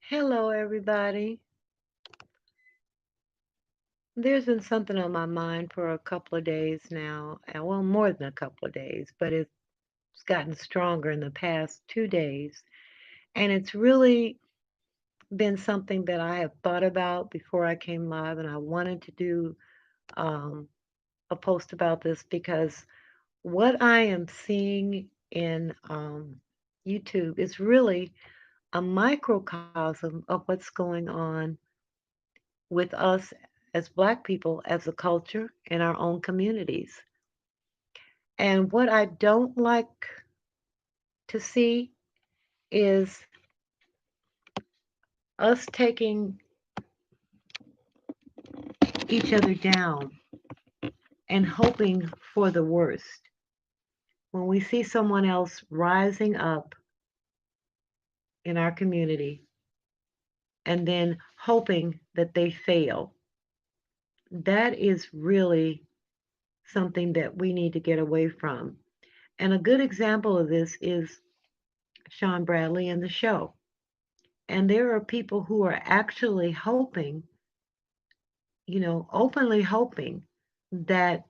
Hello, everybody. There's been something on my mind for a couple of days now. Well, more than a couple of days, but it's gotten stronger in the past 2 days. And it's really been something that I have thought about before I came live. And I wanted to do um, a post about this because what I am seeing in YouTube is really a microcosm of what's going on with us as Black people, as a culture, in our own communities. And what I don't like to see is us taking each other down and hoping for the worst. When we see someone else rising up in our community and then hoping that they fail, that is really something that we need to get away from. And a good example of this is Sean Bradley and the show. And there are people who are actually hoping, openly hoping that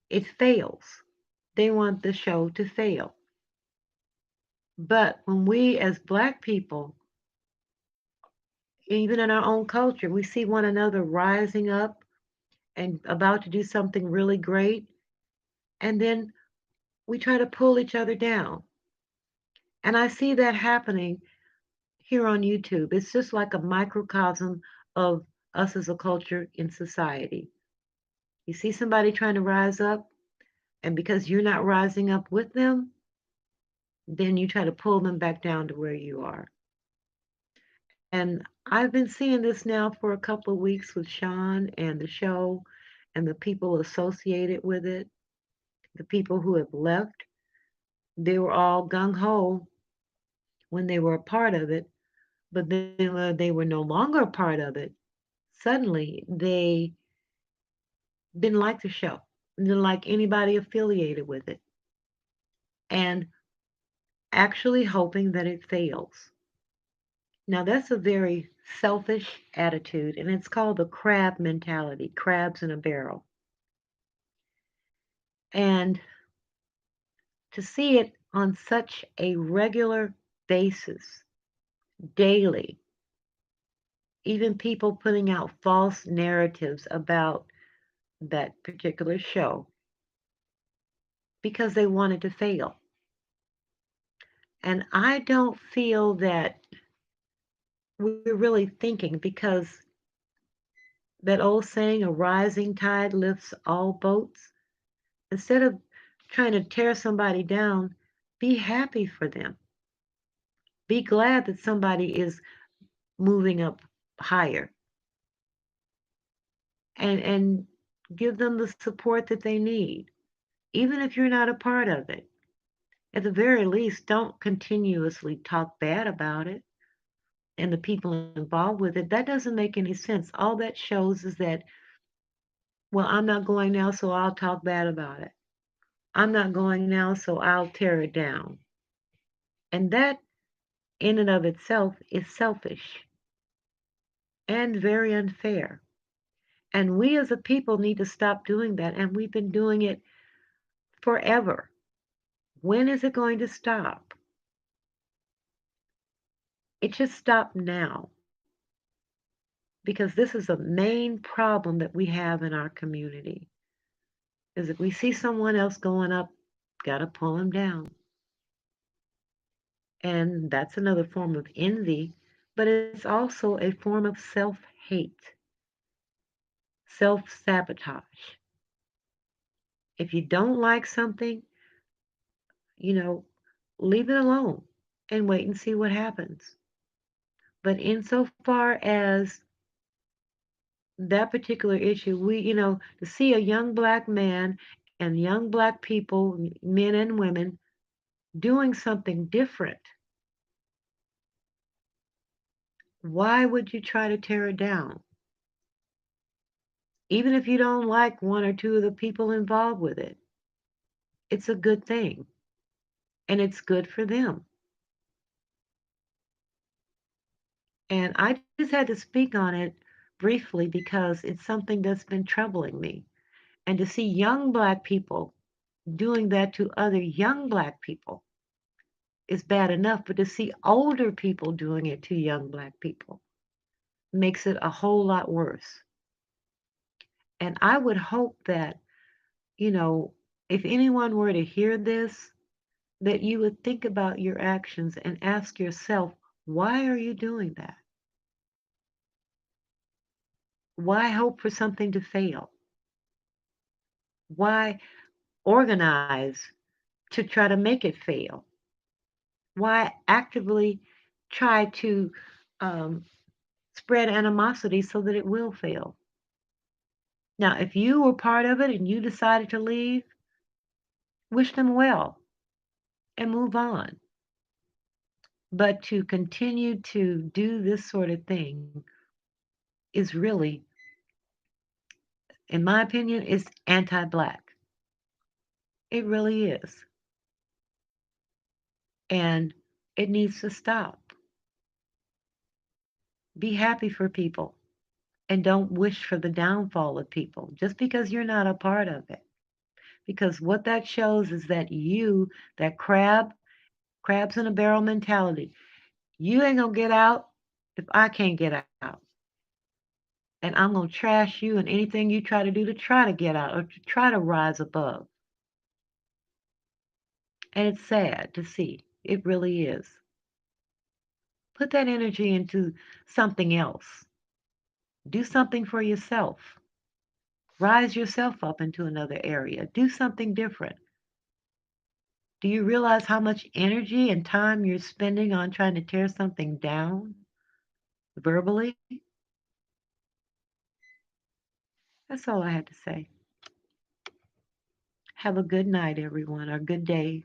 it fails. They want the show to fail. But when we as Black people, even in our own culture, we see one another rising up and about to do something really great, and then we try to pull each other down. And I see that happening here on YouTube. It's just like a microcosm of us as a culture in society. You see somebody trying to rise up, and because you're not rising up with them, then you try to pull them back down to where you are. And I've been seeing this now for a couple of weeks with Sean and the show and the people associated with it, the people who have left. They were all gung ho when they were a part of it, but then when they were no longer a part of it, suddenly they didn't like the show, didn't like anybody affiliated with it, and actually hoping that it fails. Now, that's a very selfish attitude, and it's called the crab mentality, crabs in a barrel. And to see it on such a regular basis, daily, even people putting out false narratives about that particular show because they wanted to fail. And I don't feel that we're really thinking because that old saying, a rising tide lifts all boats. Instead of trying to tear somebody down, be happy for them. Be glad that somebody is moving up higher and give them the support that they need, even if you're not a part of it. At the very least, don't continuously talk bad about it and the people involved with it. That doesn't make any sense. All that shows is that, well, I'm not going now, so I'll talk bad about it. I'm not going now, so I'll tear it down. And that, in and of itself, is selfish and very unfair. And we as a people need to stop doing that. And we've been doing it forever. When is it going to stop? It should stop now because this is a main problem that we have in our community. Is if we see someone else going up, got to pull them down. And that's another form of envy, but it's also a form of self hate, self sabotage. If you don't like something, you know, leave it alone and wait and see what happens. But insofar as that particular issue, to see a young black man and young black people, men and women, doing something different, why would you try to tear it down? Even if you don't like one or two of the people involved with it, it's a good thing and it's good for them. And I just had to speak on it briefly because it's something that's been troubling me. And to see young black people doing that to other young black people is bad enough, but to see older people doing it to young black people makes it a whole lot worse. And I would hope that, you know, if anyone were to hear this, that you would think about your actions and ask yourself, why are you doing that? Why hope for something to fail? Why organize to try to make it fail? Why actively try to um, spread animosity so that it will fail? Now, if you were part of it and you decided to leave, wish them well and move on. But to continue to do this sort of thing is really, in my opinion, is anti-black. It really is. And it needs to stop. Be happy for people and don't wish for the downfall of people just because you're not a part of it. Because what that shows is that you, that crabs in a barrel mentality, you ain't gonna get out if I can't get out. And I'm gonna trash you and anything you try to do to try to get out or to try to rise above. And it's sad to see. It really is. Put that energy into something else. Do something for yourself. Rise yourself up into another area. Do something different. Do you realize how much energy and time you're spending on trying to tear something down verbally? That's all I had to say. Have a good night, everyone, or good day.